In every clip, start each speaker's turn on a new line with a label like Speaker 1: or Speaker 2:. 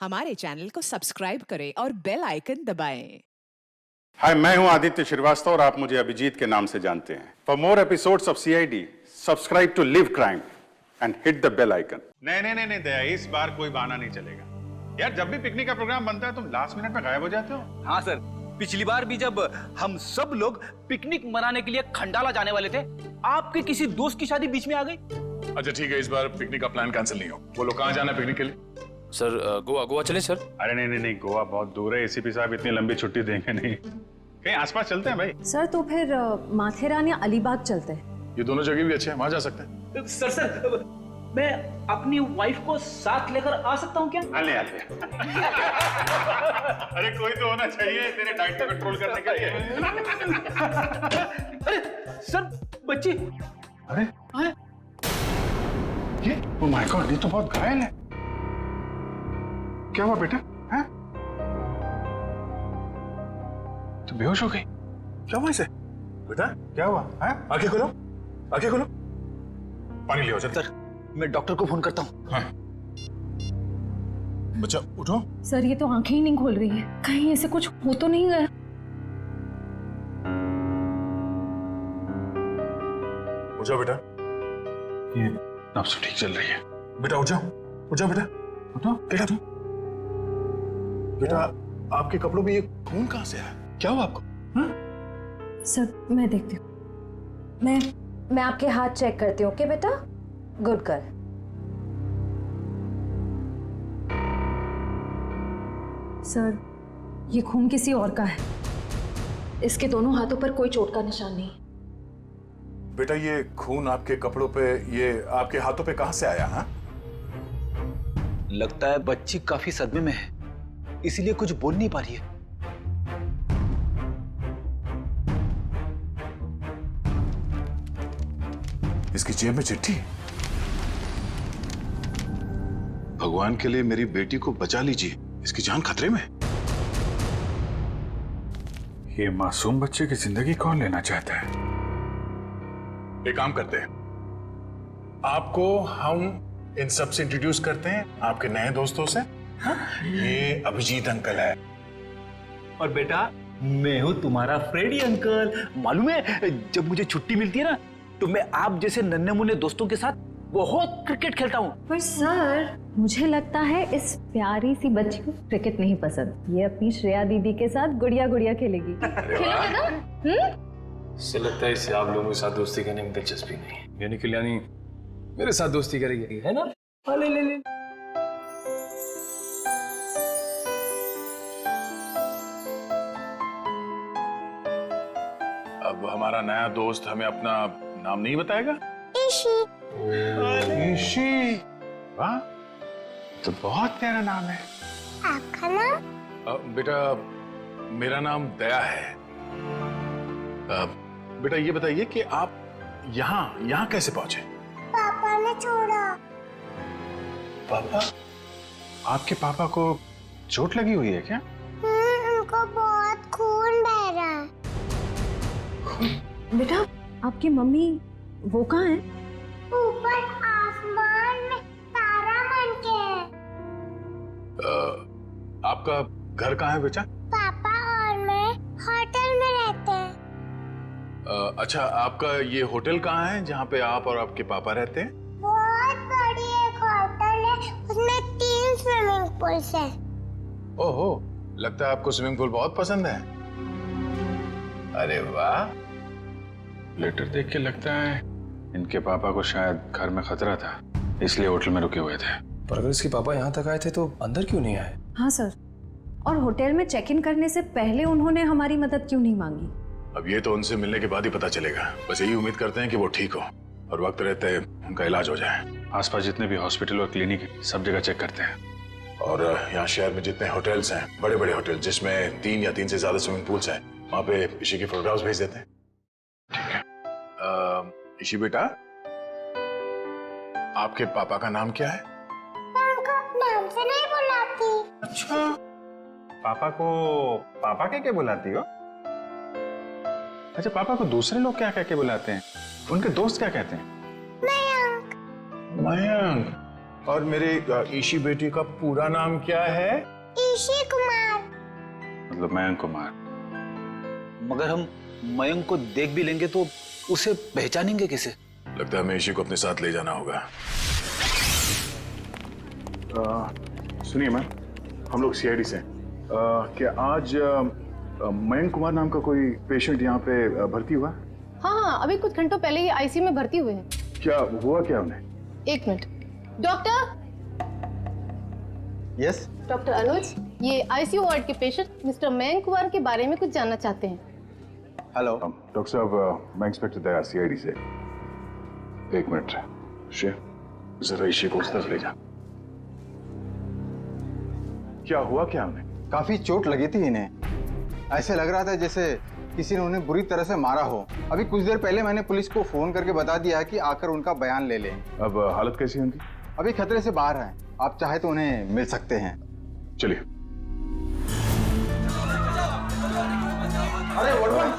Speaker 1: हमारे चैनल को सब्सक्राइब करें और बेल आइकन दबाएं।
Speaker 2: हाय, मैं हूं आदित्य श्रीवास्तव और आप मुझे अभिजीत के नाम से जानते हैं। For more episodes of CID, subscribe to live crime and hit the bell icon.
Speaker 3: नहीं दया, इस बार कोई बहाना नहीं चलेगा यार। जब भी पिकनिक का प्रोग्राम बनता है तुम लास्ट मिनट में गायब हो जाते हो।
Speaker 4: हाँ सर, पिछली बार भी जब हम सब लोग पिकनिक मनाने के लिए खंडाला जाने वाले थे, आपके किसी दोस्त की शादी बीच में आ गई।
Speaker 3: अच्छा ठीक है, इस बार पिकनिक का प्लान कैंसिल नहीं हो। बोलो कहाँ जाना है पिकनिक के लिए?
Speaker 5: सर गोवा चले सर।
Speaker 3: अरे नहीं, गोवा बहुत दूर है। एसीपी साहब इतनी लंबी छुट्टी देंगे नहीं। कहीं आसपास चलते हैं भाई।
Speaker 6: सर तो फिर माथेरान या अलीबाग चलते हैं।
Speaker 3: ये दोनों जगह भी अच्छे हैं, वहां जा सकते हैं।
Speaker 4: सर मैं अपनी वाइफ को साथ लेकर आ सकता हूँ क्या?
Speaker 3: आले। अरे कोई तो होना चाहिए तेरे डाइट को कंट्रोल करने के लिए।
Speaker 4: अरे सर, बच्ची।
Speaker 3: अरे ये ओ माय गॉड, ये तो बहुत घायल है। क्या हुआ बेटा? हैं? तो बेहोश हो गई? क्या हुआ इसे? बेटा क्या हुआ? हैं? आंखें खोलो, आंखें खोलो। पानी ले आओ जल्दी।
Speaker 4: सर मैं डॉक्टर को फोन करता हूँ।
Speaker 3: हाँ। बच्चा उठो।
Speaker 6: सर ये तो आंखें ही नहीं खोल रही है, कहीं ऐसे कुछ हो तो नहीं गया?
Speaker 3: उठ जाओ बेटा, ये नब्ज ठीक चल रही है। बेटा उठ जाओ, उठ जाओ बेटा, उठो। बेटा तुम, बेटा आपके कपड़ों में ये खून कहाँ से आया? क्या हुआ आपको? हाँ?
Speaker 6: सर मैं देखती हूँ।
Speaker 7: मैं आपके हाथ चेक करती हूँ। ओके बेटा, गुड गर्ल।
Speaker 6: सर ये खून किसी और का है, इसके दोनों हाथों पर कोई चोट का निशान नहीं।
Speaker 3: बेटा ये खून आपके कपड़ों पे, ये आपके हाथों पे कहाँ से आया? हाँ?
Speaker 4: लगता है बच्ची काफी सदमे में है, इसीलिए कुछ बोल नहीं पा रही है।
Speaker 3: इसकी जेब में चिट्ठी। भगवान के लिए मेरी बेटी को बचा लीजिए, इसकी जान खतरे में। ये मासूम बच्चे की जिंदगी कौन लेना चाहता है? एक काम करते हैं, आपको हम इन सब से इंट्रोड्यूस करते हैं, आपके नए दोस्तों से। हाँ? ये अभिजीत अंकल है।
Speaker 4: और बेटा मैं हूँ तुम्हारा फ्रेडी अंकल। मालूम है जब मुझे छुट्टी मिलती है ना, तो मैं आप जैसे नन्हे मुन्ने दोस्तों के साथ बहुत क्रिकेट खेलता हूँ।
Speaker 6: पर सर मुझे लगता है इस प्यारी सी बच्ची को क्रिकेट नहीं पसंद, ये अपनी श्रेया दीदी के साथ गुड़िया गुड़िया खेलेगी। खेलोगे ना?
Speaker 5: इससे लगता है इसे आप लोगों के साथ दोस्ती करने में दिलचस्पी नहीं है, यानी कल्याणी मेरे साथ दोस्ती करेगी, है ना? ले।
Speaker 3: अब हमारा नया दोस्त हमें अपना नाम नहीं बताएगा? ईशी। वाह, तो बहुत प्यारा नाम है।
Speaker 8: आपका नाम?
Speaker 3: बेटा मेरा नाम दया है। बेटा ये बताइए कि आप यहाँ कैसे पहुंचे?
Speaker 8: पापा ने छोड़ा।
Speaker 3: पापा? आपके पापा को चोट लगी हुई है क्या?
Speaker 8: उनको बहुत खून बह रहा है।
Speaker 6: बेटा आपकी मम्मी वो कहाँ है?
Speaker 8: ऊपर आसमान में तारा बन के है।
Speaker 3: आपका घर कहाँ है बेटा?
Speaker 8: पापा और मैं होटल में रहते हैं।
Speaker 3: अच्छा, आपका ये होटल कहाँ है जहाँ पे आप और आपके पापा रहते हैं?
Speaker 8: बहुत बड़ी एक होटल है, उसमें 3 स्विमिंग पूल्स हैं।
Speaker 3: ओहो, लगता है आपको स्विमिंग पूल बहुत पसंद है। अरे वाह, लेटर देख के लगता है इनके पापा को शायद घर में खतरा था, इसलिए होटल में रुके हुए थे।
Speaker 5: पर अगर इसके पापा यहाँ तक आए थे तो अंदर क्यों नहीं आए?
Speaker 6: हाँ सर, और होटल में चेक इन करने से पहले उन्होंने हमारी मदद क्यों नहीं मांगी?
Speaker 3: अब ये तो उनसे मिलने के बाद ही पता चलेगा। बस यही उम्मीद करते हैं कि वो ठीक हो और वक्त रहते उनका इलाज हो जाए। आसपास जितने भी हॉस्पिटल और क्लिनिक है सब जगह चेक करते हैं। और यहाँ शहर में जितने होटल्स हैं, बड़े बड़े होटल जिसमें 3 या 3 से ज्यादा स्विमिंग पूल्स हैं, वहाँ पे ईशी की फोटोग्राफ्स भेज देते हैं। ठीक है। ईशी बेटा, आपके पापा का नाम क्या है?
Speaker 8: उनको नाम से नहीं बुलाती।
Speaker 3: अच्छा, पापा को पापा क्या बुलाती हो? अच्छा, पापा को दूसरे लोग क्या कह के बुलाते हैं? उनके दोस्त क्या कहते हैं?
Speaker 8: मयंक।
Speaker 3: मयंक। और मेरे ईशी बेटी का पूरा नाम क्या है?
Speaker 8: ईशी कुमार।
Speaker 2: मतलब मयंक कुमार।
Speaker 4: मगर हम मयंक को देख भी लेंगे तो उसे पहचानेंगे कैसे?
Speaker 3: लगता है हमें ईशी को अपने साथ ले जाना होगा। सुनिए मैम, हम लोग सीआईडी से हैं। क्या आज मयंक कुमार नाम का कोई पेशेंट यहाँ पे भर्ती हुआ?
Speaker 9: हाँ, अभी कुछ घंटों पहले ही आईसीयू में भर्ती हुए हैं।
Speaker 3: क्या हुआ क्या उन्हें?
Speaker 9: एक मिनट। डॉक्टर।
Speaker 4: यस।
Speaker 9: डॉक्टर अनुज, ये आईसीयू वार्ड के पेशेंट मिस्टर मयंक कुमार के बारे में कुछ जानना चाहते हैं।
Speaker 4: हेलो।
Speaker 3: डॉक्टर साहब, मैं इंस्पेक्टर दया सीआईडी से। एक मिनट शेर, जरा ईशी को उस तरफ ले जा। क्या हुआ क्या उन्हें?
Speaker 10: काफी चोट लगी थी इन्हें। ऐसे लग रहा था जैसे किसी ने उन्हें बुरी तरह से मारा हो। अभी कुछ देर पहले मैंने पुलिस को फोन करके बता दिया है कि आकर उनका बयान ले लें।
Speaker 3: अब हालत कैसी है उनकी?
Speaker 10: अभी खतरे से बाहर हैं। आप चाहे तो उन्हें मिल सकते हैं।
Speaker 3: चलिए।
Speaker 10: अरे वड़वन,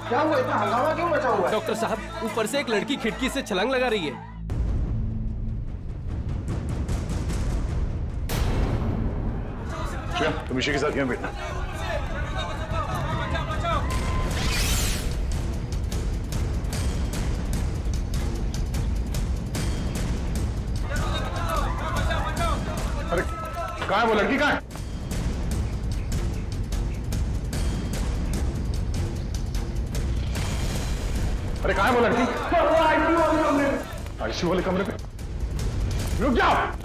Speaker 10: क्या हुआ? इतना हंगामा क्यों मचा हुआ है?
Speaker 5: डॉक्टर साहब, ऊपर से एक लड़की खिड़की से छलांग लगा रही है।
Speaker 3: तुम ईशी के साथ यहाँ बैठना। अरे कहाँ है वो लड़की? कहाँ है? अरे कहाँ है वो लड़की? आईसीयू वाले कमरे पे। रुक जाओ।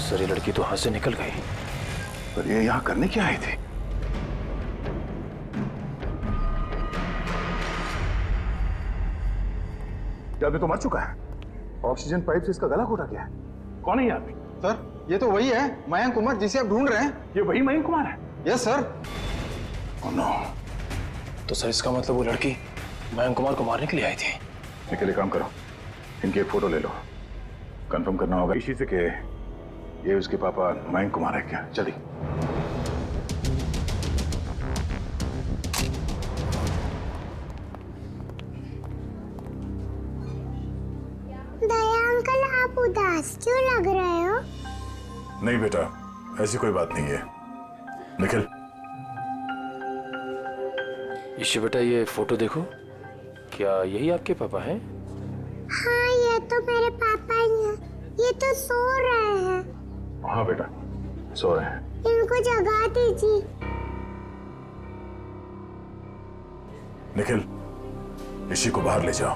Speaker 5: सर, ये लड़की तो हाथ से निकल गई।
Speaker 3: पर ये यहाँ करने क्या आई थी? क्या आदमी तो मर चुका है। ऑक्सीजन पाइप से इसका गला घोटा गया है। कौन है ये आदमी?
Speaker 10: सर, ये तो वही है मयंक कुमार जिसे आप ढूंढ रहे हैं।
Speaker 3: ये वही मयंक कुमार है?
Speaker 10: Yes sir.
Speaker 3: Oh no.
Speaker 5: तो सर, इसका मतलब वो लड़की मयंक कुमार को मारने के लिए आई थी।
Speaker 3: निकले, काम करो, इनकी एक फोटो ले लो। कंफर्म करना होगा इसी से कि ये उसके पापा मयंक कुमार है क्या। जल्दी।
Speaker 8: दया अंकल, आप उदास क्यों लग रहे हो?
Speaker 3: नहीं बेटा, ऐसी कोई बात नहीं है। निखिल।
Speaker 5: ईशी बेटा, ये फोटो देखो। क्या यही आपके पापा हैं?
Speaker 8: हाँ, ये तो मेरे पापा ही हैं। ये तो सो रहे हैं।
Speaker 3: हाँ बेटा, सो रहे हैं।
Speaker 8: इनको जगा दीजिए।
Speaker 3: निखिल, ईशी को बाहर ले जाओ।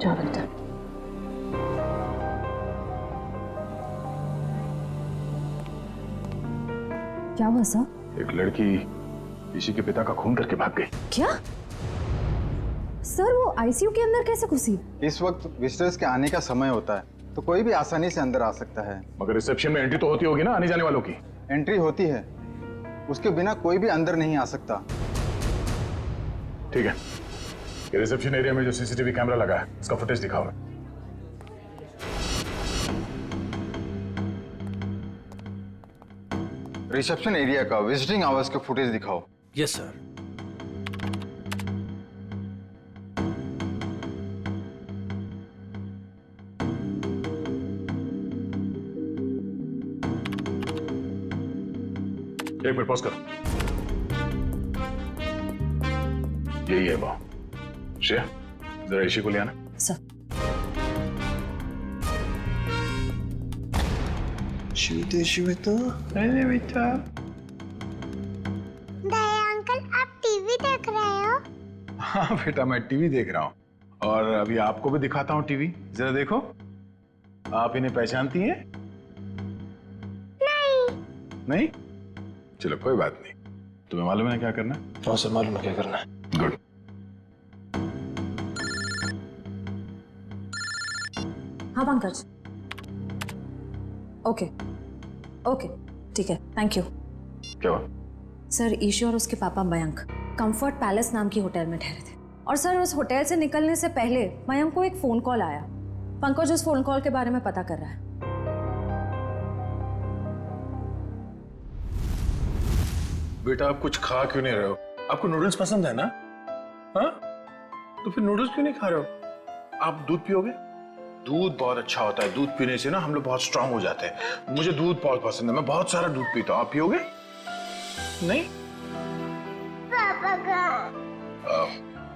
Speaker 6: जाओ बेटा। क्या हुआ सर?
Speaker 3: एक लड़की ईशी के पिता का खून करके भाग गई।
Speaker 6: क्या? सर, वो आईसीयू के अंदर कैसे घुसी?
Speaker 10: इस वक्त विजिटर्स के आने का समय होता है तो कोई भी आसानी से अंदर आ सकता है।
Speaker 3: मगर रिसेप्शन में एंट्री तो होती होगी ना आने जाने वालों की?
Speaker 10: एंट्री होती है, उसके बिना कोई भी अंदर नहीं आ सकता।
Speaker 3: ठीक है, ये रिसेप्शन एरिया में जो सीसीटीवी कैमरा लगा है उसका फुटेज दिखाओ।
Speaker 10: रिसेप्शन एरिया का विजिटिंग आवर्स के फुटेज दिखाओ।
Speaker 5: Yes sir.
Speaker 3: एक मिनट पॉज करो। यही है वो। श्रेया, जरा ईशी को ले आना।
Speaker 6: सर।
Speaker 8: दया अंकल, आप टीवी देख रहे हो?
Speaker 3: हाँ बेटा, मैं टीवी देख रहा हूँ और अभी आपको भी दिखाता हूँ टीवी। जरा देखो, आप इन्हें पहचानती हैं? नहीं? चलो कोई बात नहीं। तुम्हें मालूम है क्या करना है?
Speaker 5: हाँ सर, मालूम है क्या करना है।
Speaker 3: गुड।
Speaker 7: हाँ पंकज, ओके ओके ठीक है, थैंक यू।
Speaker 3: क्या हुआ?
Speaker 7: सर ईशू और उसके पापा मयंक कंफर्ट पैलेस नाम की होटल में ठहरे थे और सर उस होटल से निकलने से पहले मयंक को एक फोन कॉल आया। पंकज उस फोन कॉल के बारे में पता कर रहा है।
Speaker 3: बेटा आप कुछ खा क्यों नहीं रहे हो? आपको नूडल्स पसंद है ना? हाँ, तो फिर नूडल्स क्यों नहीं खा रहे हो? आप दूध पियोगे? दूध बहुत अच्छा होता है। दूध पीने से ना हम लोग बहुत स्ट्रांग हो जाते हैं। मुझे दूध बहुत पसंद है, मैं बहुत सारा दूध पीता हूँ। आप पियोगे? नहीं?
Speaker 8: पापा का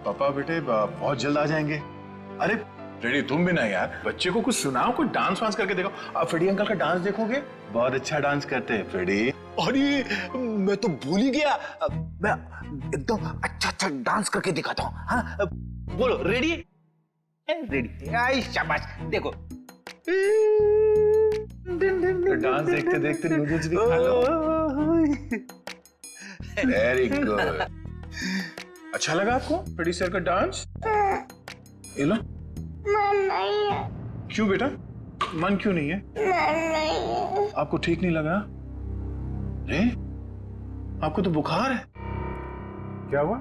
Speaker 3: पापा बेटे बहुत जल्द आ जाएंगे। अरे फ्रेडी तुम भी ना यार, बच्चे को कुछ सुनाओ, कुछ डांस वांस करके देखो। आप फ्रेडी अंकल का डांस देखोगे, बहुत अच्छा डांस करते हैं फ्रेडी।
Speaker 4: अरे मैं तो भूल ही गया, मैं एकदम अच्छा अच्छा डांस करके दिखाता हूँ। हाँ बोलो, रेडी? रेडी, आई शाबाश, देखो
Speaker 3: डांस देखते देखते नूडल्स भी खा लो। Very good. अच्छा लगा आपको फ्रेडी सर का डांस? ये लो।
Speaker 8: मन नहीं है,
Speaker 3: क्यों बेटा, मन क्यों नहीं है?
Speaker 8: मन नहीं है।
Speaker 3: आपको ठीक नहीं लगा? अरे आपको तो बुखार है। क्या हुआ?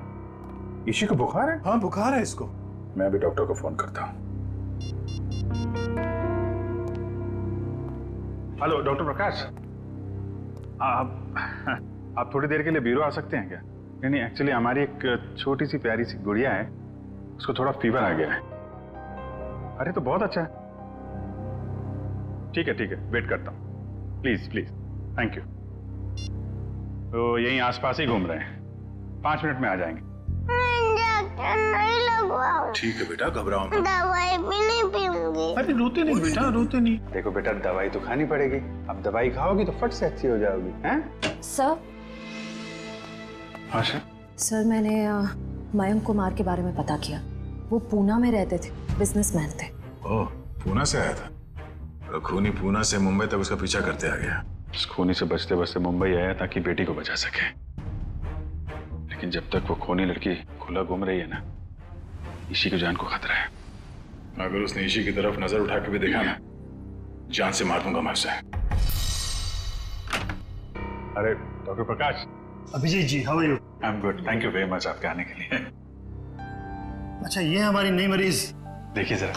Speaker 3: इसी को बुखार है? हाँ बुखार है इसको। मैं अभी डॉक्टर को फोन करता हूँ। हेलो डॉक्टर प्रकाश, आप थोड़ी देर के लिए ब्यूरो आ सकते हैं क्या? नहीं एक्चुअली हमारी एक छोटी सी प्यारी सी गुड़िया है, उसको थोड़ा फीवर आ गया है। अरे तो बहुत अच्छा है। ठीक है वेट करता हूँ। Please please, thank you. तो यहीं आसपास ही घूम रहे हैं, 5 मिनट में आ जाएंगे।
Speaker 8: इंजेक्शन नहीं लगवाऊं।
Speaker 3: ठीक है बेटा, घबराओ मत।
Speaker 8: दवाई भी नहीं पीऊंगी।
Speaker 3: अरे रोते नहीं बेटा, रोते नहीं। देखो बेटा, दवाई तो खानी पड़ेगी। अब दवाई खाओगी तो फट से अच्छी हो जाओगी। हैं?
Speaker 7: सर
Speaker 3: आशा,
Speaker 7: सर मैंने मयंक कुमार के बारे में पता किया। वो पूना में रहते थे, बिजनेसमैन थे।
Speaker 3: ओह, पूना से आया था? तो खूनी पूना से मुंबई तक उसका पीछा करते आ गया। उस खूनी से बचते बचते मुंबई आया ताकि बेटी को बचा सके। लेकिन जब तक वो खूनी लड़की खुला घूम रही है ना, ईशी की जान को खतरा है। अगर उसने ईशी की तरफ नजर उठा के भी देखा ना, जान से मार दूंगा मैं उसे। अरे doctor Prakash.
Speaker 11: Abhijit ji, how are you?
Speaker 3: I am good, thank you very much आपके आने के लिए।
Speaker 11: अच्छा, ये हमारी नई मरीज।
Speaker 3: देखिए जरा।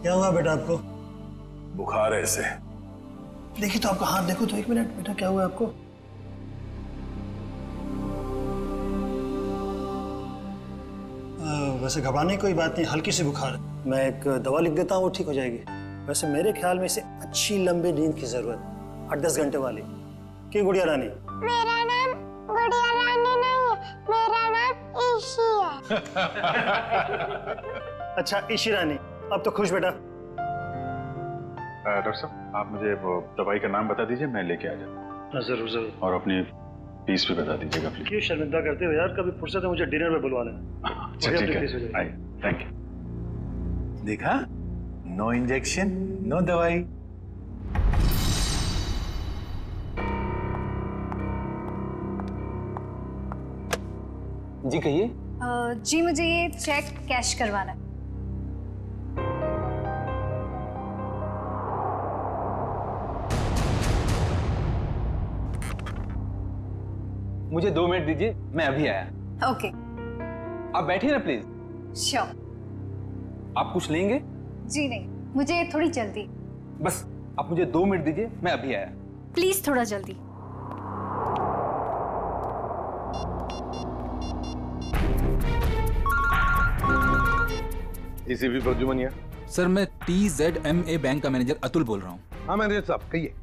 Speaker 11: क्या हुआ बेटा आपको?
Speaker 3: बुखार है इसे।
Speaker 11: देखिए तो आपका हाथ देखो तो, 1 मिनट बेटा, क्या हुआ आपको? वैसे घबराने की कोई बात नहीं, हल्की सी बुखार है। मैं एक दवा लिख देता हूँ, वो ठीक हो जाएगी। वैसे मेरे ख्याल में इसे अच्छी लंबी नींद की जरूरत, 8-10 घंटे वाली। क्यों गुड़िया रानी?
Speaker 8: मेरा नाम गुड़िया रानी नहीं है, मेरा नाम ईशी है।
Speaker 11: अच्छा ईशी रानी, अब तो खुश बेटा।
Speaker 3: डॉक्टर साहब, आप मुझे वो दवाई का नाम बता दीजिए, मैं लेके आ जाऊँ।
Speaker 11: जरूर जरूर।
Speaker 3: और अपनी फीस भी बता दीजिएगा प्लीज।
Speaker 11: क्यों शर्मिंदा करते हो यार, कभी फुर्सत है मुझे डिनर में बुलवा लेना।
Speaker 3: अच्छा ठीक है, थैंक यू। देखा, नो इंजेक्शन नो दवाई।
Speaker 4: जी कहिए।
Speaker 6: जी मुझे ये चेक कैश करवाना है।
Speaker 4: मुझे 2 मिनट दीजिए, मैं अभी आया।
Speaker 6: ओके।
Speaker 4: आप बैठिए ना प्लीज।
Speaker 6: श्योर।
Speaker 4: आप कुछ लेंगे?
Speaker 6: जी नहीं, मुझे थोड़ी जल्दी।
Speaker 4: बस आप मुझे 2 मिनट दीजिए, मैं अभी आया।
Speaker 6: प्लीज थोड़ा जल्दी।
Speaker 12: एसीपी प्रद्युमन।
Speaker 13: सर मैं TZMA बैंक का मैनेजर अतुल बोल रहा हूँ।
Speaker 12: हाँ मैनेजर साहब कहिए।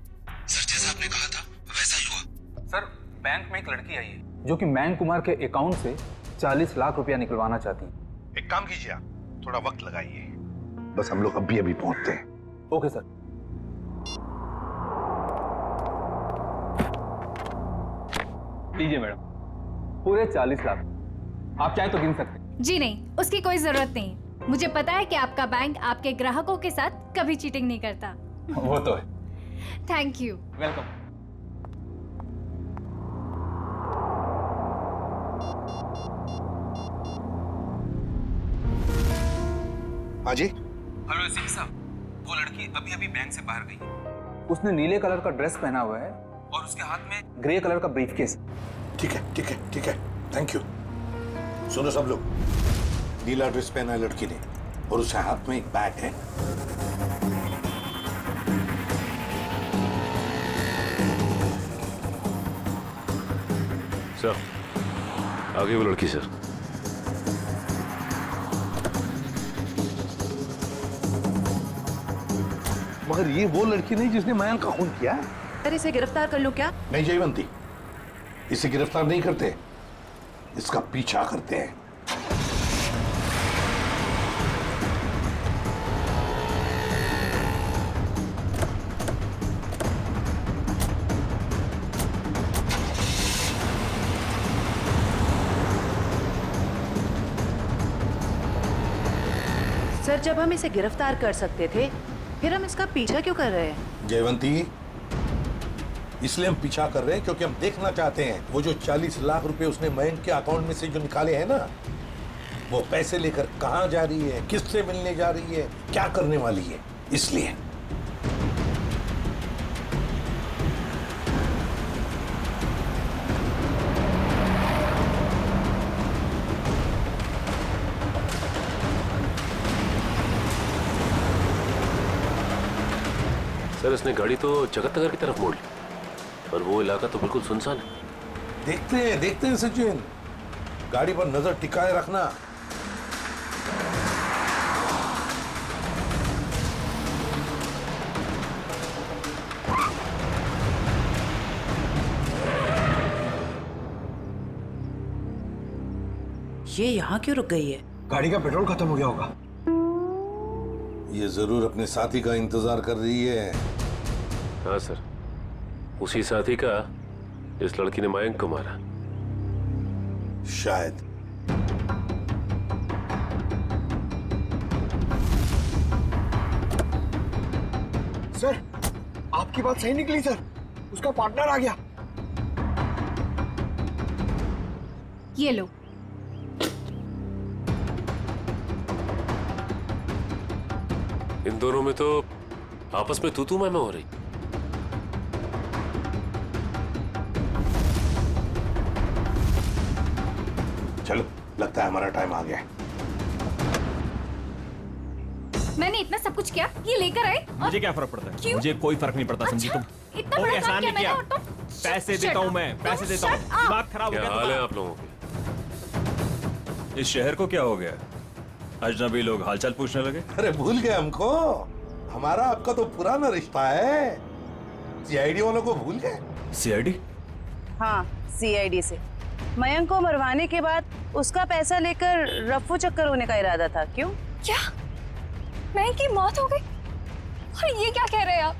Speaker 13: सर जैसा आपने कहा था वैसा ही हुआ।
Speaker 4: सर बैंक में एक लड़की आई है जो कि मयंक कुमार के अकाउंट से 40 लाख रुपया निकलवाना चाहती है।
Speaker 12: एक काम कीजिए, आप थोड़ा वक्त लगाइए, बस हम लोग अभी पहुंचते हैं।
Speaker 4: Okay sir. लीजिए मैडम, पूरे 40 लाख। आप चाहे तो गिन सकते हैं।
Speaker 6: जी नहीं, उसकी कोई जरूरत नहीं। मुझे पता है कि आपका बैंक आपके ग्राहकों के साथ कभी चीटिंग नहीं करता।
Speaker 4: वो तो है।
Speaker 6: Thank you.
Speaker 4: वेलकम।
Speaker 12: हाँ जी।
Speaker 13: हेलो एसपी साहब, वो लड़की अभी अभी बैंक से बाहर गई।
Speaker 10: उसने नीले कलर का ड्रेस पहना हुआ है
Speaker 13: और उसके हाथ में
Speaker 10: ग्रे कलर का ब्रीफकेस।
Speaker 12: ठीक है ठीक है ठीक है, थैंक यू। सुनो सब लोग, नीला ड्रेस पहना है लड़की ने और उसके हाथ में एक बैग है।
Speaker 5: सर, आगे वो लड़की सर।
Speaker 12: मगर ये वो लड़की नहीं जिसने मयंक का खून किया है।
Speaker 1: सर इसे गिरफ्तार कर लो क्या?
Speaker 12: नहीं जयवंती, इसे गिरफ्तार नहीं करते, इसका पीछा करते हैं।
Speaker 1: सर जब हम इसे गिरफ्तार कर सकते थे फिर हम इसका पीछा क्यों कर रहे हैं?
Speaker 12: जयवंती, इसलिए हम पीछा कर रहे हैं क्योंकि हम देखना चाहते हैं वो जो 40 लाख रुपए उसने मयंक के अकाउंट में से जो निकाले हैं ना, वो पैसे लेकर कहां जा रही है, किससे मिलने जा रही है, क्या करने वाली है, इसलिए।
Speaker 5: सर इसने गाड़ी तो जगत नगर की तरफ मोड़ ली और वो इलाका तो बिल्कुल सुनसान है।
Speaker 12: देखते हैं सचिन, गाड़ी पर नजर टिकाए रखना।
Speaker 1: ये यहाँ क्यों रुक गई है?
Speaker 11: गाड़ी का पेट्रोल खत्म हो गया होगा।
Speaker 12: ये जरूर अपने साथी का इंतजार कर रही है।
Speaker 5: हाँ सर, उसी साथी का इस लड़की ने मयंक को मारा।
Speaker 12: शायद।
Speaker 11: सर, आपकी बात सही निकली सर, उसका पार्टनर आ गया।
Speaker 6: ये लो।
Speaker 5: इन दोनों में तो आपस में तू मैं हो रही।
Speaker 12: चलो, लगता है हमारा टाइम आ गया है।
Speaker 6: मैंने इतना सब कुछ किया, ये लेकर आए।
Speaker 14: मुझे क्या फर्क पड़ता है?
Speaker 6: क्यों?
Speaker 14: मुझे कोई फर्क नहीं पड़ता, समझी तुम?
Speaker 6: इतना बड़ा
Speaker 14: एहसान
Speaker 6: काम
Speaker 14: नहीं
Speaker 6: किया
Speaker 14: किया।
Speaker 6: मैंने और तुम
Speaker 14: पैसे देता हूँ मैं, पैसे देता हूँ। दिमाग खराब हो
Speaker 5: क्या
Speaker 14: गया
Speaker 5: हाल है
Speaker 14: तुम्हारा?
Speaker 5: आप लोगों के?
Speaker 14: इस शहर को क्या हो गया? अजनबी लोग हालचाल पूछने लगे।
Speaker 12: अरे भूल गए हमको? हमारा आपका तो पुराना रिश्ता है। सीआईडी वालों को भूल गए?
Speaker 14: सीआईडी?
Speaker 1: हाँ, सीआईडी से। मयंक को मरवाने के बाद उसका पैसा लेकर रफ्फू चक्कर होने का इरादा था। क्यों?
Speaker 6: क्या? मयंक की मौत हो गई? और ये क्या कह रहे हैं आप?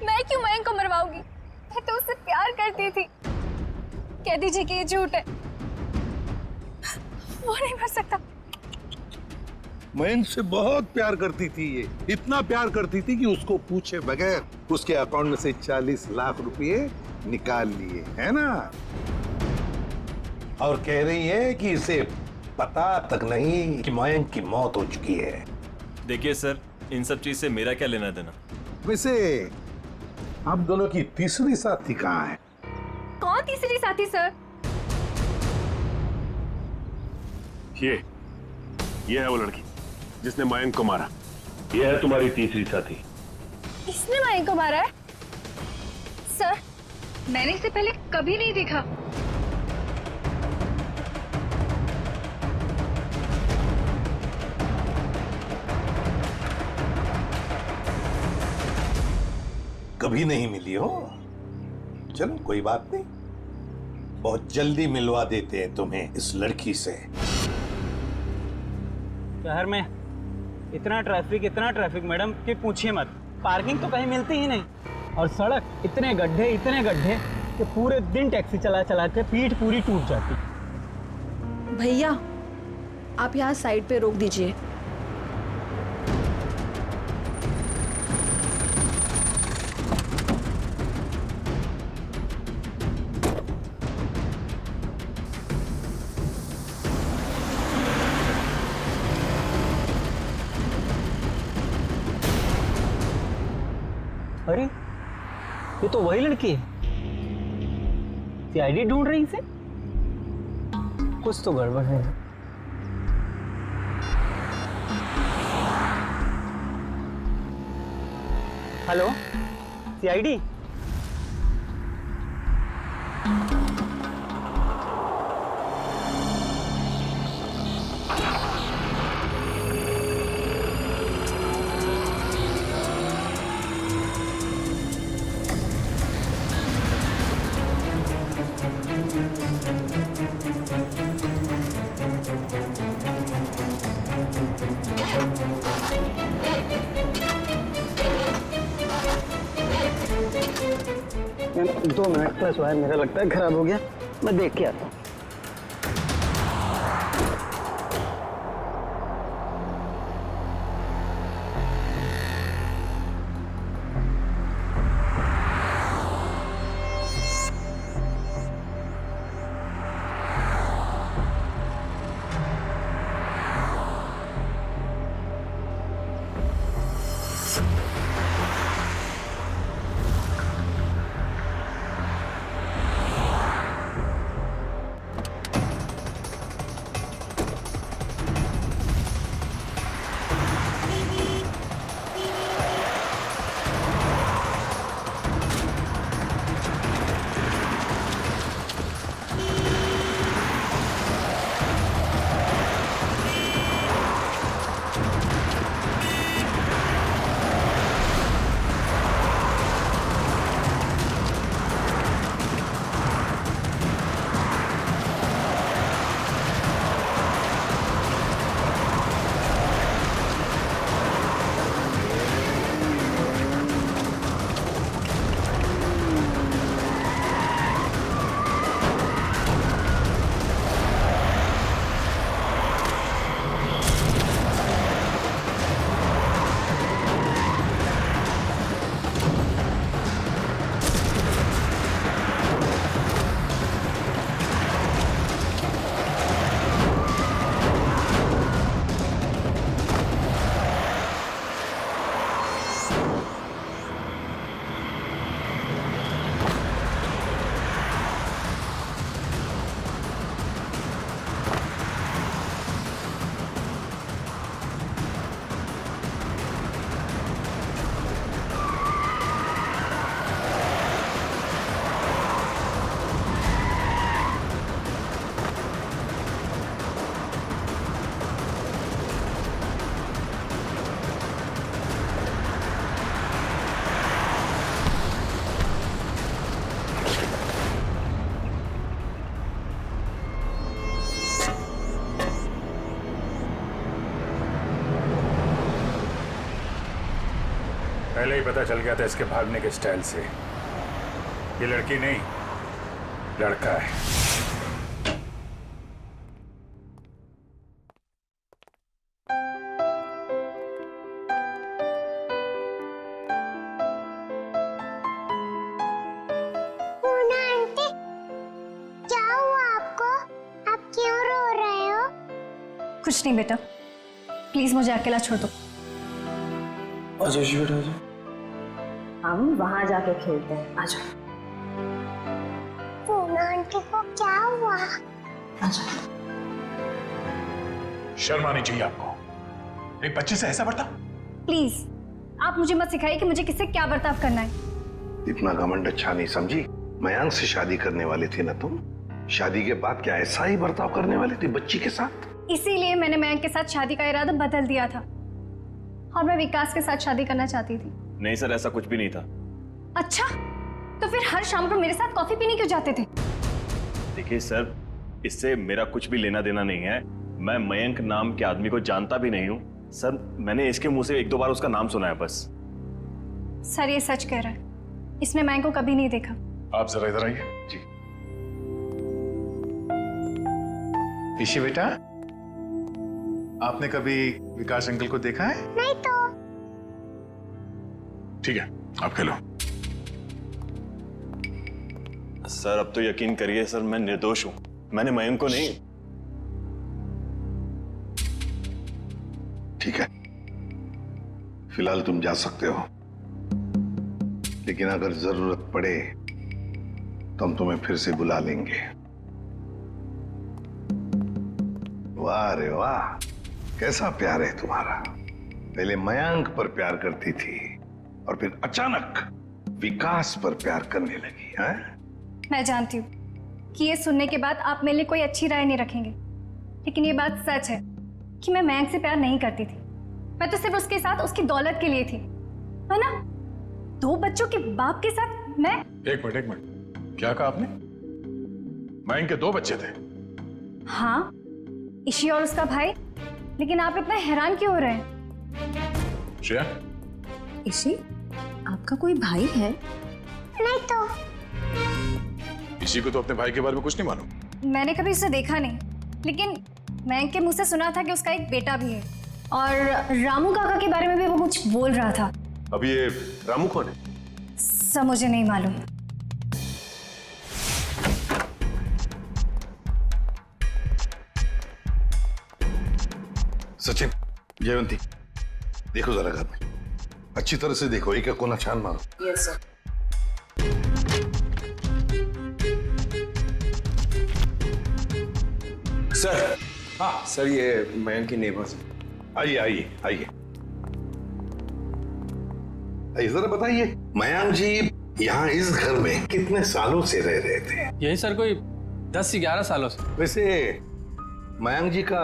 Speaker 6: मैं क्यों मयंक को मरवाऊंगी? मैं तो उससे प्यार करती थी। कह दीजिए कि ये झूठ है। वो नहीं मर सकता।
Speaker 12: मयंक से बहुत प्यार करती थी ये, इतना प्यार करती थी कि उसको पूछे बगैर उसके अकाउंट में से 40 लाख रुपए निकाल लिए, है ना? और कह रही है कि इसे पता तक नहीं कि मयंक की मौत हो चुकी है।
Speaker 14: देखिए सर, इन सब चीज से मेरा क्या लेना देना?
Speaker 12: वैसे आप दोनों की तीसरी साथी कहाँ है?
Speaker 6: कौन तीसरी साथी सर?
Speaker 3: ये है वो लड़की जिसने मयंक को मारा। ये है तुम्हारी तीसरी साथी।
Speaker 6: इसने मयंक को मारा है? सर, मैंने इसे पहले कभी नहीं देखा।
Speaker 12: कभी नहीं मिली हो? चलो कोई बात नहीं, बहुत जल्दी मिलवा देते हैं तुम्हें इस लड़की से।
Speaker 15: शहर में इतना ट्रैफिक मैडम कि पूछिए मत। पार्किंग तो कहीं मिलती ही नहीं, और सड़क इतने गड्ढे कि पूरे दिन टैक्सी चला चला के पीठ पूरी टूट जाती।
Speaker 7: भैया, आप यहाँ साइड पे रोक दीजिए।
Speaker 15: अरे ये तो वही लड़की है। सीआईडी ढूंढ रही इसे, कुछ तो गड़बड़ है। Hello CID, ma'am 2 minute plus wire मेरा लगता है खराब हो गया, मैं देख के आता हूँ।
Speaker 3: पहले ही पता चल गया था इसके भागने के स्टाइल से। ये लड़की नहीं, लड़का है।
Speaker 8: पूना आंटी, क्या हुआ आपको? आप क्यों रो रहे हो?
Speaker 7: कुछ नहीं बेटा, प्लीज मुझे अकेला छोड़ दो।
Speaker 5: आजा बेटा आजा।
Speaker 7: हम वहां जाके खेलते हैं, आ जाओ।
Speaker 8: पूना आंटी को क्या हुआ?
Speaker 7: आ जाओ।
Speaker 3: शर्म आनी चाहिए आपको, एक बच्चे से ऐसा बर्ताव।
Speaker 6: प्लीज आप मुझे मत सिखाइए कि मुझे किससे क्या बर्ताव करना है।
Speaker 12: इतना घमंड अच्छा नहीं समझी। मयांक से शादी करने वाली थी ना तुम? शादी के बाद क्या ऐसा ही बर्ताव करने वाली थी बच्ची के साथ?
Speaker 6: इसीलिए मैंने मयंक के साथ शादी का इरादा बदल दिया था और मैं विकास के साथ शादी करना चाहती थी।
Speaker 14: नहीं सर, ऐसा कुछ भी नहीं था।
Speaker 6: अच्छा, तो फिर हर शाम को मेरे साथ कॉफी पीने क्यों जाते थे?
Speaker 14: देखिए सर, इससे मेरा कुछ भी लेना देना नहीं है। मैं मयंक नाम के आदमी को जानता भी नहीं हूँ सर। मैंने इसके मुंह से 1-2 बार उसका नाम सुना है बस।
Speaker 6: सर ये सच कह रहा है, इसने मयंक को कभी नहीं देखा।
Speaker 3: आप जरा इधर आइए। जी ईशी बेटा, आपने कभी विकास अंकल को देखा है?
Speaker 8: नहीं तो।
Speaker 3: ठीक है, आप खेलो।
Speaker 14: सर अब तो यकीन करिए सर, मैं निर्दोष हूं। मैंने मयंक को नहीं।
Speaker 12: ठीक है, फिलहाल तुम जा सकते हो। लेकिन अगर जरूरत पड़े तो हम तुम्हें फिर से बुला लेंगे। वाह रे वाह, कैसा प्यार है तुम्हारा। पहले मयंक पर प्यार करती थी और फिर अचानक विकास पर प्यार करने लगी है?
Speaker 6: मैं जानती हूँ कि ये सुनने के बाद आप मेरे लिए कोई अच्छी राय नहीं रखेंगे, लेकिन ये बात सच है कि मैं मयंक से प्यार नहीं करती थी। मैं तो सिर्फ उसके साथ उसकी दौलत के लिए थी, है ना? 2 बच्चों के बाप के साथ मैं।
Speaker 3: एक मिनट, क्या कहा आपने? मयंक के 2 बच्चे थे?
Speaker 6: हाँ, ईशी और उसका भाई। लेकिन आप इतना हैरान क्यों हो रहे हैं?
Speaker 3: श्रेया,
Speaker 7: ईशी, आपका कोई भाई है?
Speaker 8: नहीं तो।
Speaker 3: इसी को तो अपने भाई के बारे में कुछ नहीं मालूम।
Speaker 6: मैंने कभी उसे देखा नहीं, लेकिन मयंक के मुंह से सुना था कि उसका एक बेटा भी है, और रामू काका के बारे में भी वो कुछ बोल रहा था।
Speaker 3: अभी ये रामू कौन है?
Speaker 6: सब मुझे नहीं मालूम।
Speaker 12: सचिन, जयवंती, देखो जरा घर में अच्छी तरह से देखो, एक एक कोना छान मारो।
Speaker 1: Yes sir.
Speaker 13: सर। हाँ सर, ये मयंक की नेबर्स।
Speaker 12: आइए आइए आइए, जरा बताइए, मयंक जी यहाँ इस घर में कितने सालों से रह रहे थे?
Speaker 5: यही सर कोई 10 से 11 सालों से।
Speaker 12: वैसे मयंक जी का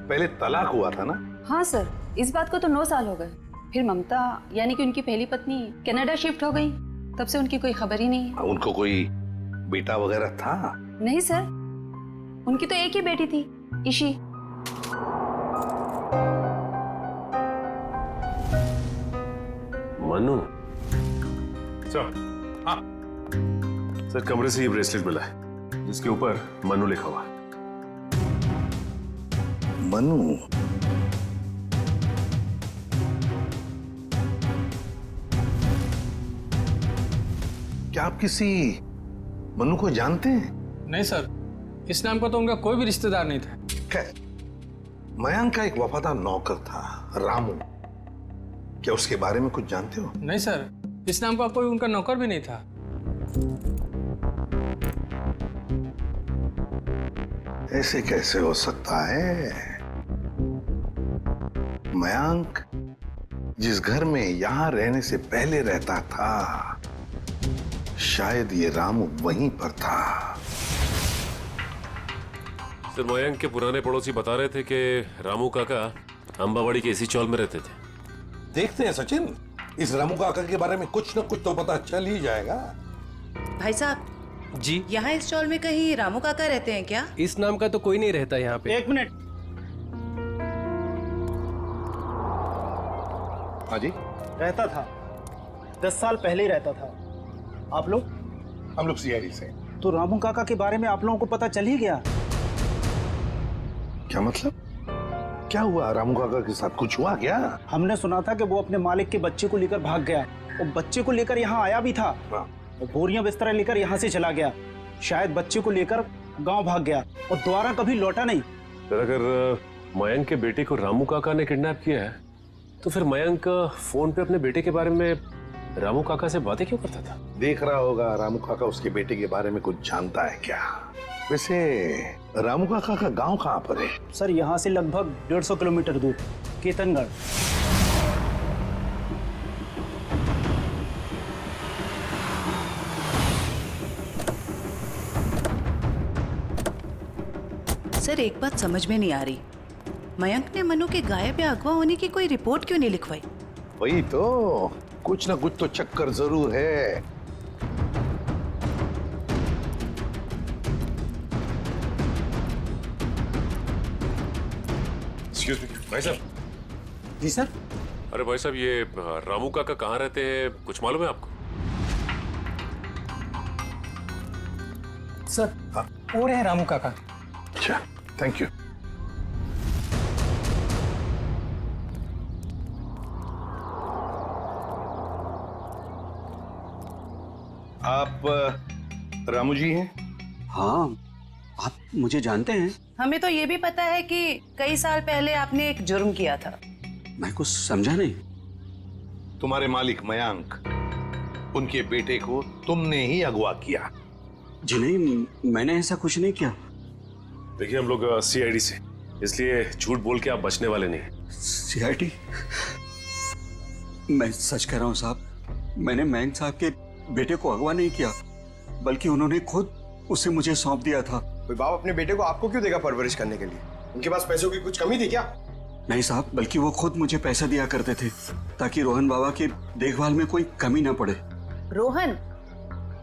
Speaker 12: पहले तलाक हुआ था ना?
Speaker 16: हाँ सर, इस बात को तो 9 साल हो गए। फिर ममता यानी कि उनकी पहली पत्नी कनाडा शिफ्ट हो गई, तब से उनकी कोई खबर ही नहीं है।
Speaker 12: उनको कोई बेटा वगैरह था?
Speaker 16: नहीं सर, उनकी तो एक ही बेटी थी, ईशी।
Speaker 14: मनु
Speaker 3: सर। हाँ
Speaker 14: सर, कमरे से ये ब्रेसलेट मिला है जिसके ऊपर मनु लिखा हुआ।
Speaker 12: मनु? क्या आप किसी मनु को जानते हैं?
Speaker 5: नहीं सर, इस नाम का तो उनका कोई भी रिश्तेदार नहीं था।
Speaker 12: मयंक का एक वफादार नौकर था, रामू। क्या उसके बारे में कुछ जानते हो?
Speaker 5: नहीं सर, इस नाम का कोई उनका नौकर भी नहीं था।
Speaker 12: ऐसे कैसे हो सकता है? मयंक जिस घर में यहां रहने से पहले रहता था, शायद ये रामू वहीं पर था।
Speaker 17: सर, मयंक के पुराने पड़ोसी बता रहे थे कि रामू काका अंबावाड़ी के इसी चौल में रहते थे।
Speaker 12: देखते हैं सचिन, इस रामू काका के बारे में कुछ न कुछ तो पता चल ही जाएगा।
Speaker 1: भाई साहब
Speaker 5: जी,
Speaker 1: यहाँ इस चौल में कहीं रामू काका रहते हैं क्या?
Speaker 5: इस नाम का तो कोई नहीं रहता यहाँ पे।
Speaker 15: 1 मिनट।
Speaker 12: हाँ जी,
Speaker 15: रहता था, 10 साल पहले ही रहता था। आप लोग?
Speaker 12: हम लोग सीआईडी से।
Speaker 15: तो रामू काका के बारे में आप लोगों को पता चल ही गया?
Speaker 12: क्या मतलब? क्या हुआ रामू काका के साथ? कुछ हुआ क्या?
Speaker 15: हमने सुना था कि वो अपने मालिक के बच्चे को लेकर भाग गया, और बच्चे को लेकर यहाँ आया भी था, और बोरियां बिस्तरा लेकर यहाँ से चला गया। शायद बच्चे को लेकर गांव भाग गया और दोबारा कभी लौटा नहीं।
Speaker 17: सर, अगर मयंक के बेटे को रामू काका ने किडनैप किया है, तो फिर मयंक फोन पे अपने बेटे के बारे में रामू काका से बातें क्यों करता था?
Speaker 12: देख रहा होगा रामू काका उसके बेटे के बारे में कुछ जानता है क्या? वैसे रामू काका का गांव कहाँ पर है?
Speaker 15: सर, यहाँ से लगभग 150 किलोमीटर दूर, केतनगढ़।
Speaker 1: सर, एक बात समझ में नहीं आ रही, मयंक ने मनु के गायब या अगवा होने की कोई रिपोर्ट क्यों नहीं लिखवाई?
Speaker 12: वही तो, कुछ ना कुछ तो चक्कर जरूर है।
Speaker 17: एक्सक्यूज मी, भाई साहब।
Speaker 15: जी सर।
Speaker 17: अरे भाई साहब, ये रामू काका कहाँ रहते हैं, कुछ मालूम है आपको?
Speaker 15: सर, वो रहे रामू काका।
Speaker 12: अच्छा, थैंक यू। आप रामू जी हैं?
Speaker 13: हाँ, आप मुझे जानते हैं?
Speaker 1: हमें तो ये भी पता है कि कई साल पहले आपने एक जुर्म किया था।
Speaker 13: मैं कुछ समझा नहीं।
Speaker 12: तुम्हारे मालिक मयंक उनके बेटे को तुमने ही अगवा किया।
Speaker 18: जी नहीं, मैंने ऐसा कुछ नहीं किया।
Speaker 17: देखिए हम लोग सीआईडी से, इसलिए झूठ बोल के आप बचने वाले नहीं।
Speaker 18: सीआईडी? मैं सच कह रहा हूँ साहब, मैंने मयंक साहब के बेटे को अगवा नहीं किया, बल्कि उन्होंने खुद उसे मुझे सौंप दिया था।
Speaker 19: कोई बाप अपने बेटे को आपको क्यों देगा परवरिश करने के लिए? उनके पास पैसों की कुछ कमी थी क्या?
Speaker 18: नहीं साहब, बल्कि वो खुद मुझे पैसा दिया करते थे ताकि रोहन बाबा की देखभाल में कोई कमी ना पड़े।
Speaker 1: रोहन?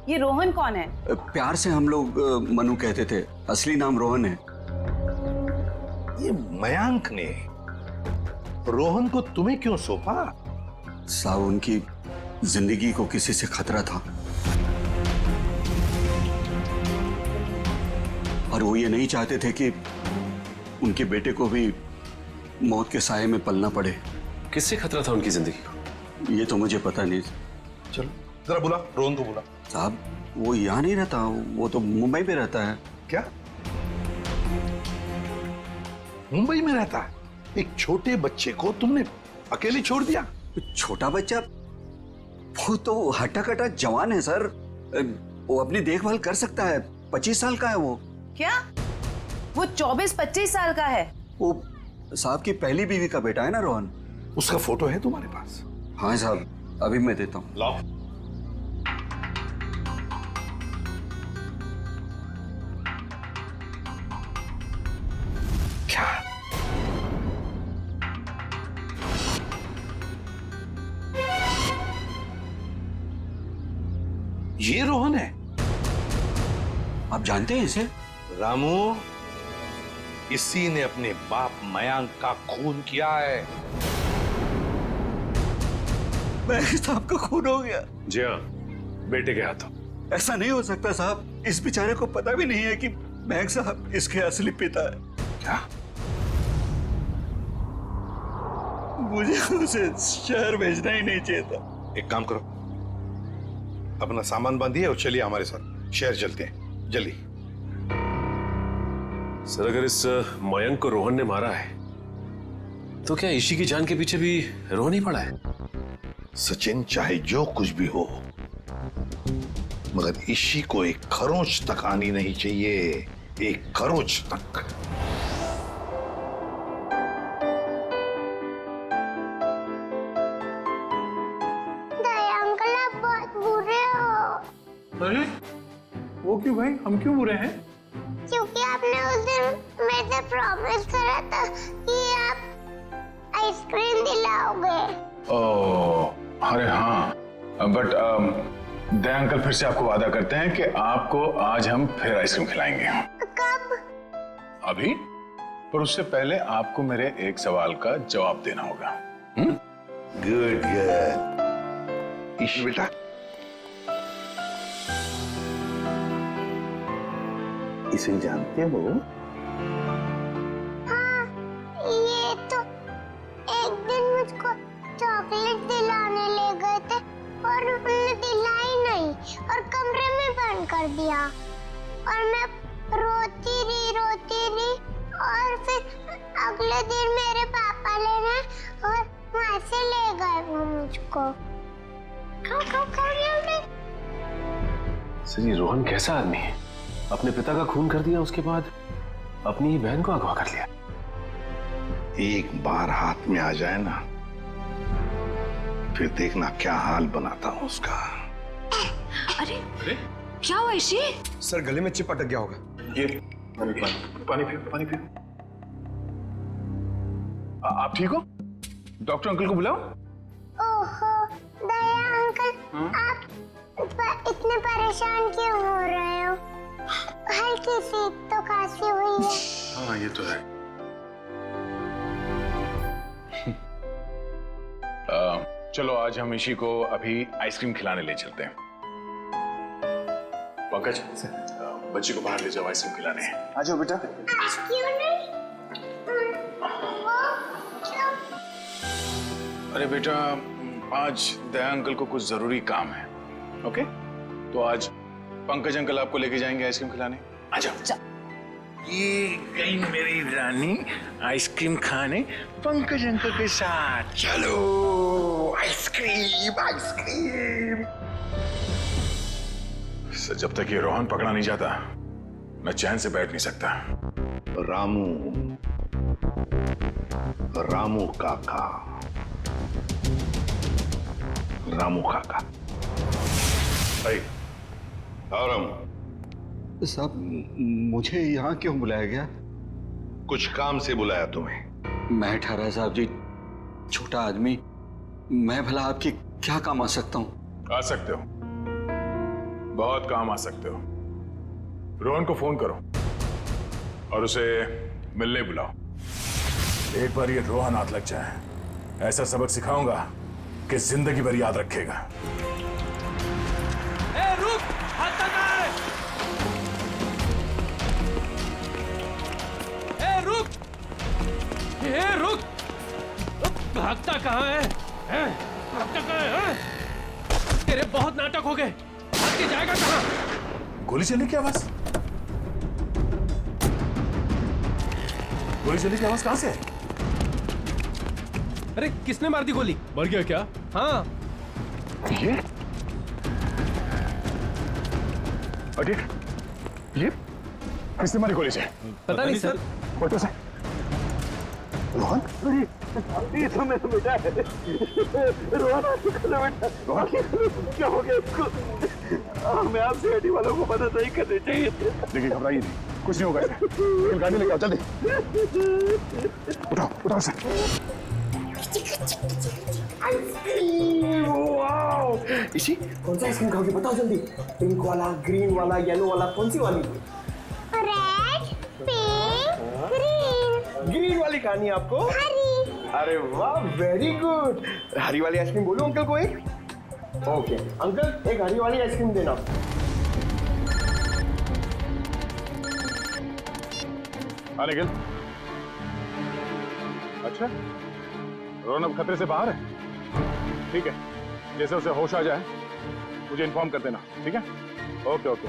Speaker 1: ये रोहन कौन है?
Speaker 18: प्यार से हम लोग मनु कहते थे, असली नाम रोहन है।
Speaker 12: ये मयंक ने रोहन को तुम्हें क्यों सौंपा?
Speaker 18: साहब, उनकी जिंदगी को किसी से खतरा था और वो ये नहीं चाहते थे कि उनके बेटे को भी मौत के साए में पलना पड़े।
Speaker 17: किससे खतरा था उनकी जिंदगी को?
Speaker 18: ये तो मुझे पता नहीं।
Speaker 12: चलो जरा बुला, रोहन को बुला।
Speaker 18: साहब, वो यहाँ नहीं रहता, वो तो मुंबई में रहता है।
Speaker 12: क्या मुंबई में रहता है? एक छोटे बच्चे को तुमने अकेले छोड़ दिया?
Speaker 18: छोटा बच्चा? वो तो हट्टा कट्टा जवान है सर, वो अपनी देखभाल कर सकता है। 25 साल का है वो।
Speaker 1: क्या? वो 24-25 साल का है?
Speaker 18: वो साहब की पहली बीवी का बेटा है ना रोहन।
Speaker 12: उसका फोटो है तुम्हारे पास?
Speaker 18: हाँ साहब, अभी मैं देता हूँ।
Speaker 12: लाओ। क्या? ये रोहन है?
Speaker 18: आप जानते हैं इसे?
Speaker 12: रामू, इसी ने अपने बाप मयंक का खून किया है।
Speaker 18: मयंक साहब का खून हो गया?
Speaker 17: जी हाँ, बेटे के हाथों।
Speaker 18: ऐसा नहीं हो सकता साहब, इस बेचारे को पता भी नहीं है कि मयंक साहब इसके असली पिता है।
Speaker 12: क्या?
Speaker 18: मुझे उसे शहर भेजना ही नहीं चाहिए था।
Speaker 12: एक काम करो, अपना सामान बांधिए और चलिए हमारे साथ, शहर चलते हैं, जल्दी।
Speaker 17: सर, अगर इस मयंक को रोहन ने मारा है तो क्या ईशी की जान के पीछे भी रोहन ही पड़ा है?
Speaker 12: सचिन, चाहे जो कुछ भी हो, मगर ईशी को एक खरोंच तक आनी नहीं चाहिए, एक खरोंच तक।
Speaker 8: दया अंकल, आप बहुत बुरे हो।
Speaker 3: अरे वो क्यों भाई, हम क्यों बुरे हैं?
Speaker 8: क्योंकि आपने उस दिन मेरे से प्रॉमिस करा था कि आप आइसक्रीम दिलाओगे।
Speaker 3: ओह, अरे हाँ, बट दया अंकल फिर से आपको वादा करते हैं कि आपको आज हम फिर आइसक्रीम खिलाएंगे।
Speaker 8: कब?
Speaker 3: अभी, पर उससे पहले आपको मेरे एक सवाल का जवाब देना होगा।
Speaker 12: Good good. ईशी बेटा, इसे जानते हो?
Speaker 8: हाँ, ये तो एक दिन मुझको चॉकलेट दिलाने ले गए थे और उन्होंने दिलाई नहीं और कमरे में बंद कर दिया और मैं रोती रही और फिर अगले दिन मेरे पापा लेने और वहां से ले गए वो मुझको।
Speaker 17: सर, ये रोहन कैसा आदमी है? अपने पिता का खून कर दिया, उसके बाद अपनी ही बहन को अगवा कर लिया।
Speaker 12: एक बार हाथ में आ जाए ना, फिर देखना क्या हाल बनाता हूं उसका।
Speaker 7: अरे क्या हुआ ईशी?
Speaker 19: सर, गले में चिप अटक गया होगा।
Speaker 3: ये पानी पियो, पानी पियो। आप ठीक हो? डॉक्टर अंकल को बुलाओ।
Speaker 8: ओहो, दया अंकल, आप इतने परेशान क्यों हो रहे हो? हल्की सी तो खांसी हुई है।
Speaker 3: हाँ, ये तो है। चलो आज हम ईशी को अभी आइसक्रीम खिलाने ले चलते हैं। पंकज, बच्ची को बाहर ले जाओ, आइसक्रीम खिलाने।
Speaker 19: आ जाओ बेटा।
Speaker 8: क्यों नहीं? क्यों?
Speaker 3: अरे बेटा, आज दया अंकल को कुछ जरूरी काम है। ओके, तो आज पंकज अंकल आपको लेके जाएंगे आइसक्रीम खिलाने। आ जाओ। ये गई मेरी रानी आइसक्रीम खाने पंकज अंकल के साथ। चलो, आइसक्रीम आइसक्रीम। सर, जब तक ये रोहन पकड़ा नहीं जाता मैं चैन से बैठ नहीं सकता।
Speaker 12: रामू काका, रामू काका। भाई और रामू
Speaker 18: साहब, मुझे यहाँ क्यों बुलाया गया?
Speaker 12: कुछ काम से बुलाया तुम्हें।
Speaker 18: मैं ठहरा साहब जी, छोटा आदमी, मैं भला आपके क्या काम आ सकता हूँ?
Speaker 3: आ सकते हो, बहुत काम आ सकते हो। रोहन को फोन करो और उसे मिलने बुलाओ। एक बार ये रोहन हाथ लग जाए, ऐसा सबक सिखाऊंगा कि जिंदगी भर याद रखेगा।
Speaker 5: ए, रुक! हाथ लगा! ए, रुक! ए, रुक! भागता कहाँ है? भागता कहाँ है? तेरे बहुत नाटक हो गए। भाग के जाएगा कहाँ?
Speaker 3: गोली चलने की आवाज? गोली चलने की आवाज कहां से है?
Speaker 5: अरे किसने मार दी गोली? मर गया क्या? हाँ।
Speaker 3: ये किसने मारी गोली से?
Speaker 5: पता नहीं सर।
Speaker 3: फोटो से रोहन?
Speaker 5: ये तो मैं बेटा है। रोहन बेटा। रोहन क्या हो गया इसको? हमें आपसे सीआईडी वालों को मदद नहीं करनी चाहिए।
Speaker 3: देखिए, घबराइए नहीं, कुछ नहीं होगा इसे। लेकिन गाड़ी लेके आओ जल्दी। उठाओ उठाओ से।
Speaker 19: इसी कौन सा आइसक्रीम खाओगे बताओ जल्दी। पिंक वाला, ग्रीन वाला, येलो वाला, कौन सी वाली?
Speaker 8: Red, pink, green.
Speaker 19: ग्रीन वाली खानी है आपको?
Speaker 8: हरी।
Speaker 19: अरे वाह, वेरी गुड। हरी वाली आइसक्रीम बोलो अंकल को एक। ओके अंकल, एक हरी वाली आइसक्रीम देना।
Speaker 3: हाँ निखिल। अच्छा, रोहन अब खतरे से बाहर है? ठीक है, जैसे उसे होश आ जाए मुझे इन्फॉर्म कर देना, ठीक है? Okay okay.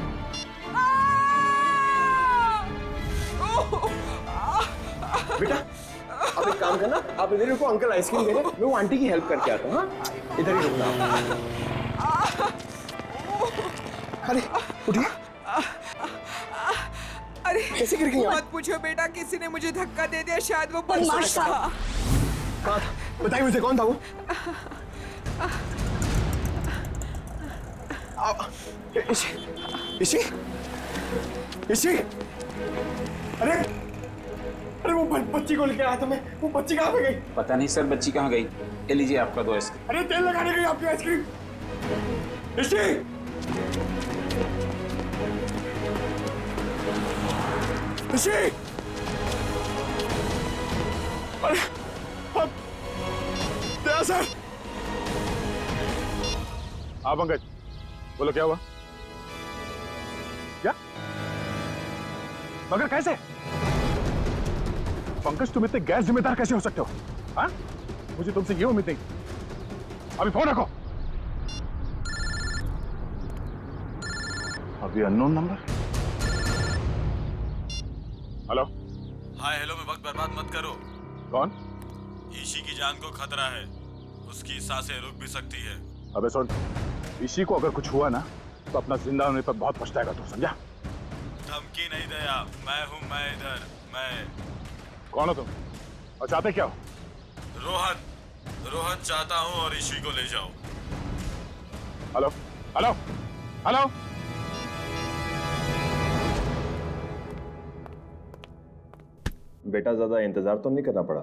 Speaker 19: बेटा आप एक काम करना, आप इधर रुको, अंकल आइसक्रीम दे रहे हैं, मैं वो आंटी की हेल्प करके आता हूँ। हाँ इधर ही रुकना। अरे उठिए।
Speaker 20: अरे
Speaker 19: कैसे गिर गई आप?
Speaker 20: मत पूछो बेटा, किसी ने मुझे धक्का दे दिया, शायद वो बदमाश था।
Speaker 19: कहाँ था? बताइए मुझे, कौन था वो? इसी अरे अरे वो बच्ची को लेके आया था मैं, वो बच्ची कहाँ पे गई?
Speaker 13: पता नहीं सर, बच्ची कहाँ गई। ये लीजिए आपका 2 आइसक्रीम।
Speaker 19: अरे तेल लगाने गई आपकी आइसक्रीम। इसी अरे दया सर।
Speaker 3: हाँ पंकज, बोलो क्या हुआ? क्या? मगर कैसे? पंकज, तुम इतने गैर जिम्मेदार कैसे हो सकते हो? हाँ? मुझे तुमसे ये उम्मीद नहीं। अभी फोन रखो। अभी unknown number. Hello.
Speaker 21: Hi hello में वक्त बर्बाद मत करो।
Speaker 3: कौन?
Speaker 21: ईशी की जान को खतरा है, उसकी सांसें रुक भी सकती है।
Speaker 3: अबे सुन, ईशी को अगर कुछ हुआ ना तो अपना जिंदा होने पर बहुत पछताएगा तू, समझा?
Speaker 21: धमकी नहीं दया, मैं हूं, मैं इधर, मैं।
Speaker 3: कौन हो तुम और चाहते क्या हो?
Speaker 21: रोहन चाहता हूं और ईशी को ले जाओ।
Speaker 3: Hello hello hello.
Speaker 14: बेटा, ज्यादा इंतजार तो नहीं करना पड़ा?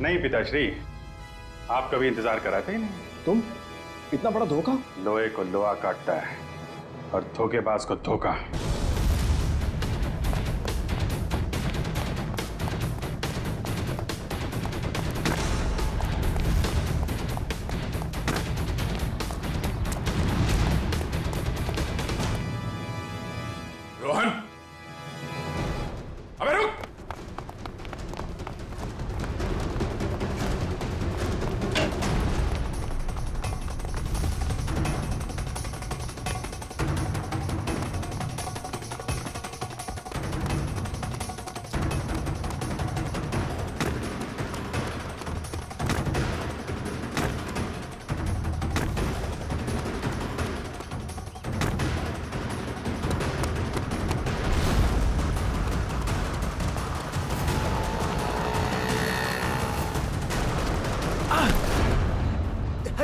Speaker 2: नहीं पिताश्री, आप कभी इंतजार कराते ही नहीं।
Speaker 19: तुम इतना बड़ा धोखा?
Speaker 2: लोहे को लोहा काटता है और धोखेबाज को धोखा।
Speaker 3: रोहन, अबे रुक।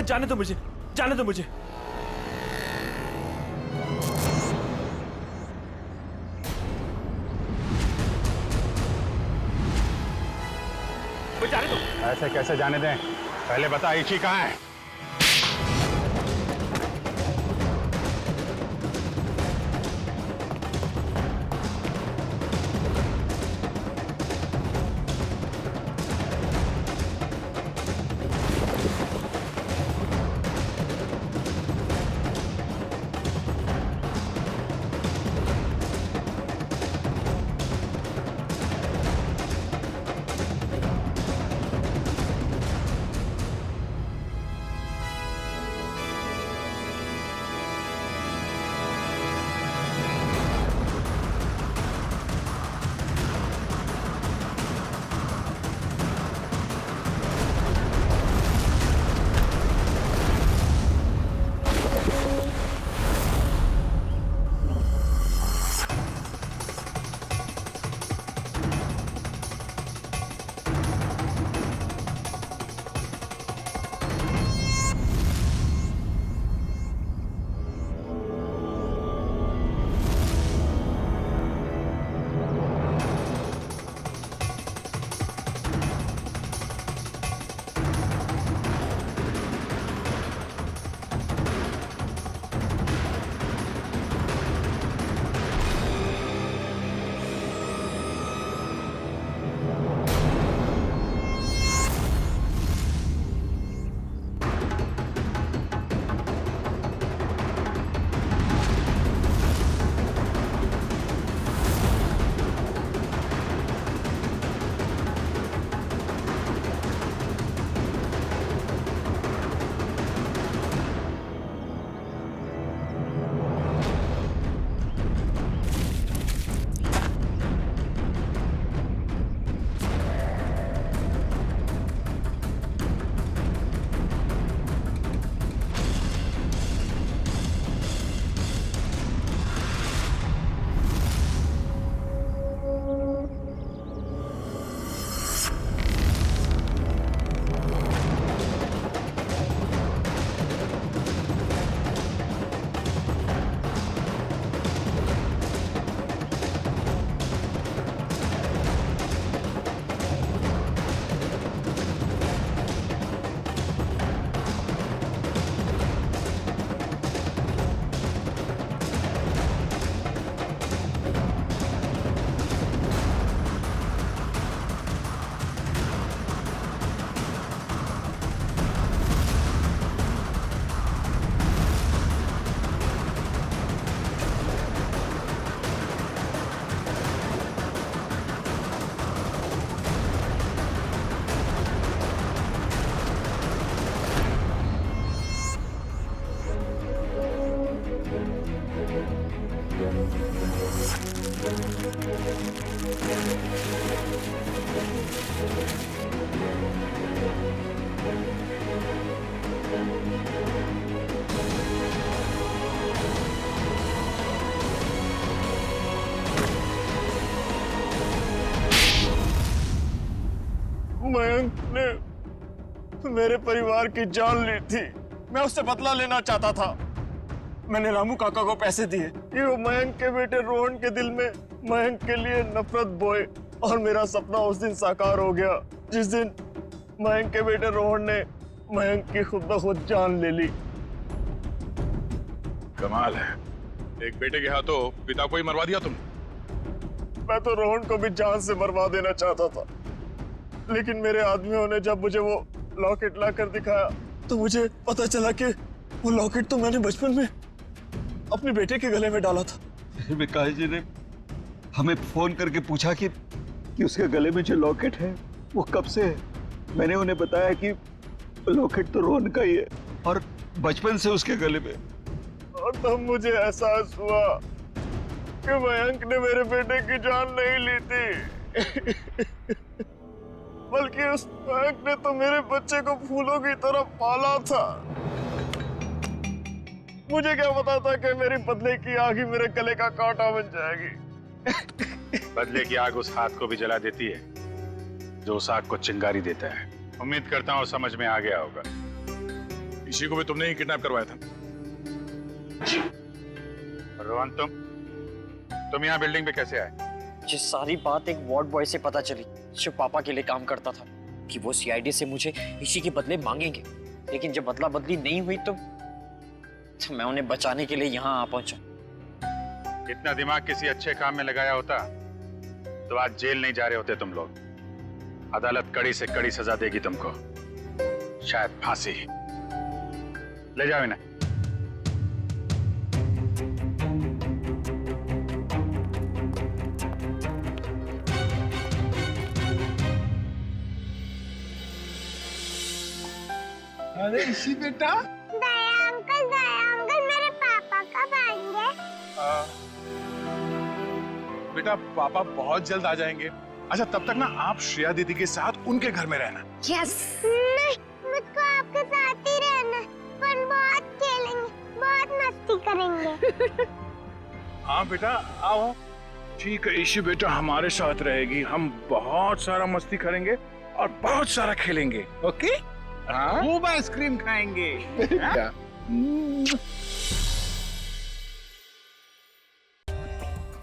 Speaker 5: जाने दो मुझे, जाने दो मुझे। जाने दो।
Speaker 2: ऐसे कैसे जाने दें? पहले बता इची कहाँ है?
Speaker 9: मयंक ने मेरे परिवार की जान ली थी। मैं उससे बदला लेना चाहता था। मैंने रामू काका को पैसे दिए कि वो मयंक के बेटे रोहन के दिल में मयंक के लिए नफरत बोए, और मेरा सपना उस दिन साकार हो गया जिस दिन मयंक के बेटे रोहन ने मयंक की खुद ब खुद जान ले ली।
Speaker 3: कमाल है, एक बेटे के हाथों पिता को ही मरवा दिया तुम।
Speaker 9: मैं तो रोहन को भी जान से मरवा देना चाहता था, लेकिन मेरे आदमियों ने जब मुझे वो लॉकेट लाकर दिखाया तो मुझे पता चला कि वो लॉकेट तो मैंने बचपन में अपने बेटे के गले में डाला था।
Speaker 18: विकास जी ने हमें फोन करके पूछा कि उसके गले में जो लॉकेट है वो कब से है। मैंने उन्हें बताया कि लॉकेट तो रोहन का ही है और बचपन से उसके गले में।
Speaker 9: और तब मुझे एहसास हुआ कि मयंक ने मेरे बेटे की जान नहीं ली थी बल्कि उस मयंक ने तो मेरे बच्चे को फूलों की तरह पाला था। मुझे क्या पता था कि मेरी बदले की आग ही मेरे गले का कांटा बन जाएगी।
Speaker 2: बदले की आग उस हाथ को भी जला देती है जो उस आग को चिंगारी देता है। उम्मीद करता हूँ समझ में आ गया होगा।
Speaker 3: इसी को भी तुमने ही किडनैप करवाया था।
Speaker 2: रोहन, तुम यहाँ बिल्डिंग पे कैसे आए?
Speaker 4: ये सारी बात एक वार्ड बॉय से पता चली जो पापा के लिए काम करता था, कि वो सीआईडी से मुझे इसी के बदले मांगेंगे। लेकिन जब बदला बदली नहीं हुई तो मैं उन्हें बचाने के लिए यहाँ आ पहुंचा।
Speaker 2: इतना दिमाग किसी अच्छे काम में लगाया होता तो आज जेल नहीं जा रहे होते तुम लोग। अदालत कड़ी से कड़ी सजा देगी तुमको, शायद फांसी। ले जाओ इन्हें।
Speaker 12: अरे इसी बेटा,
Speaker 8: दया अंकल मेरे पापा कब आएंगे?
Speaker 3: बेटा पापा बहुत जल्द आ जाएंगे। अच्छा तब तक ना आप श्रेया दीदी के साथ उनके घर में रहना।
Speaker 8: यस। नहीं, मुझको आपके साथ ही रहना। पर बहुत खेलेंगे, बहुत मस्ती करेंगे।
Speaker 3: हाँ बेटा आओ। ठीक है ईशी बेटा हमारे साथ रहेगी, हम बहुत सारा मस्ती करेंगे और बहुत सारा खेलेंगे। ओके?
Speaker 12: खूब आइसक्रीम खाएंगे।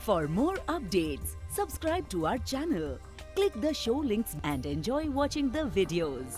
Speaker 22: For more updates, subscribe to our channel, click the show links and enjoy watching the videos.